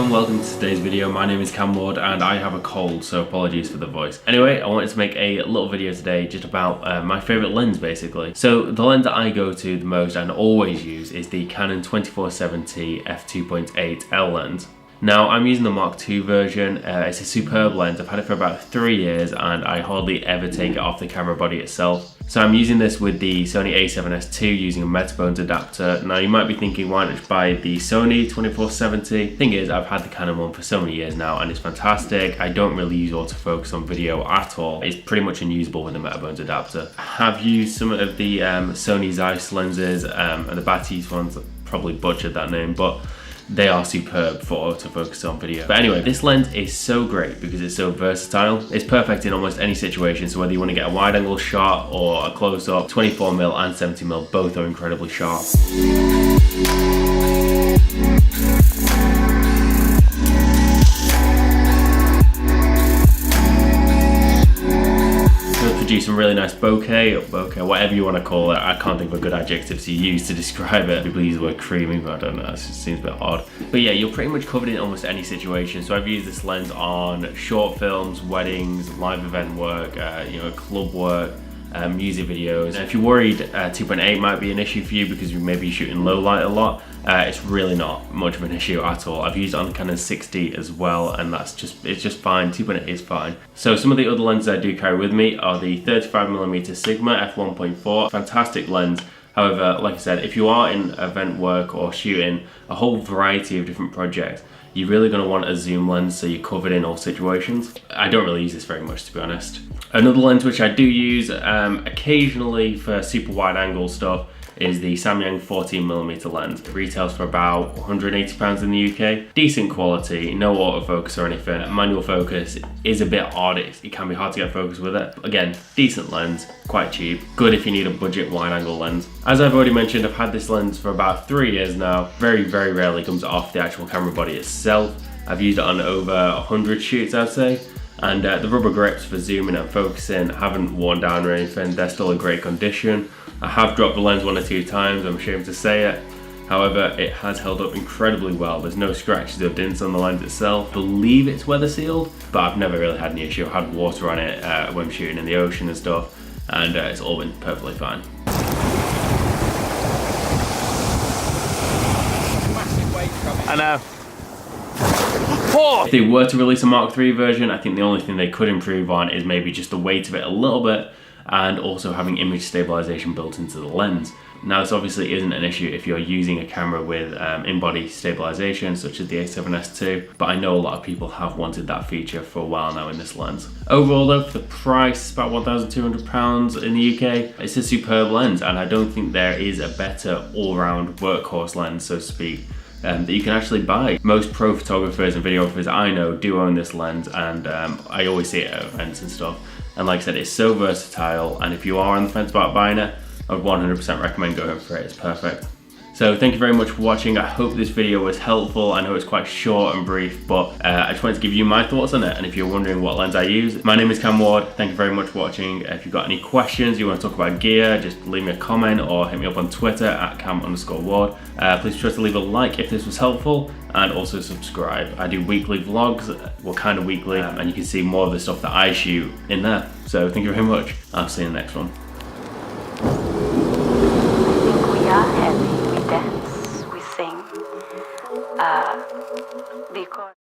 and welcome to today's video. My name is Cam Ward and I have a cold, so apologies for the voice. Anyway, I wanted to make a little video today just about my favourite lens basically. So the lens that I go to the most and always use is the Canon 24-70 f2.8L lens. Now I'm using the Mark II version. It's a superb lens. I've had it for about 3 years and I hardly ever take it off the camera body itself. So I'm using this with the Sony a7S II using a Metabones adapter. Now you might be thinking, why not just buy the Sony 24-70? Thing is, I've had the Canon one for so many years now and it's fantastic. I don't really use autofocus on video at all. It's pretty much unusable with the Metabones adapter. I have used some of the Sony Zeiss lenses and the Batiste ones. Probably butchered that name, but they are superb for autofocus on video. But anyway, this lens is so great because it's so versatile. It's perfect in almost any situation, so whether you want to get a wide angle shot or a close-up, 24mm and 70mm both are incredibly sharp. Produce some really nice bokeh, or bokeh, whatever you want to call it. I can't think of a good adjective to use to describe it. People use the word creamy, but I don't know, it just seems a bit odd. But yeah, you're pretty much covered in almost any situation. So I've used this lens on short films, weddings, live event work, club work, music videos. And if you're worried 2.8 might be an issue for you because you may be shooting low light a lot, it's really not much of an issue at all. I've used it on the Canon 60 as well, and it's just fine. 2.8 is fine. So some of the other lenses I do carry with me are the 35mm Sigma f1.4, fantastic lens. However, like I said, if you are in event work or shooting a whole variety of different projects, you're really going to want a zoom lens so you're covered in all situations. I don't really use this very much, to be honest. Another lens which I do use occasionally for super wide angle stuff is the Samyang 14mm lens. It retails for about £180 in the UK. Decent quality, no autofocus or anything. Manual focus is a bit odd. It can be hard to get focus with it. Again, decent lens, quite cheap. Good if you need a budget wide angle lens. As I've already mentioned, I've had this lens for about 3 years now. Very, very rarely comes off the actual camera body itself. I've used it on over 100 shoots, I'd say. And the rubber grips for zooming and focusing haven't worn down or anything. They're still in great condition. I have dropped the lens 1 or 2 times, I'm ashamed to say it. However, it has held up incredibly well. There's no scratches or dents on the lens itself. I believe it's weather sealed, but I've never really had any issue. I've had water on it when shooting in the ocean and stuff, and it's all been perfectly fine. Massive weight coming. I know. If they were to release a Mark III version, I think the only thing they could improve on is maybe just the weight of it a little bit, and also having image stabilization built into the lens. Now this obviously isn't an issue if you're using a camera with in-body stabilization such as the a7S II, but I know a lot of people have wanted that feature for a while now in this lens. Overall though, for the price, about £1,200 in the UK, it's a superb lens, and I don't think there is a better all-round workhorse lens, so to speak, that you can actually buy. Most pro photographers and videographers I know do own this lens, and I always see it at events and stuff. And like I said, it's so versatile, and if you are on the fence about buying it, I would 100% recommend going for it. It's perfect. So thank you very much for watching. I hope this video was helpful. I know it's quite short and brief, but I just wanted to give you my thoughts on it. And if you're wondering what lens I use, my name is Cam Ward. Thank you very much for watching. If you've got any questions, you want to talk about gear, just leave me a comment or hit me up on Twitter at Cam_Ward. Please be sure to leave a like if this was helpful, and also subscribe. I do weekly vlogs, well, kind of weekly, and you can see more of the stuff that I shoot in there. So thank you very much. I'll see you in the next one. We are heavy, we dance, we sing. Because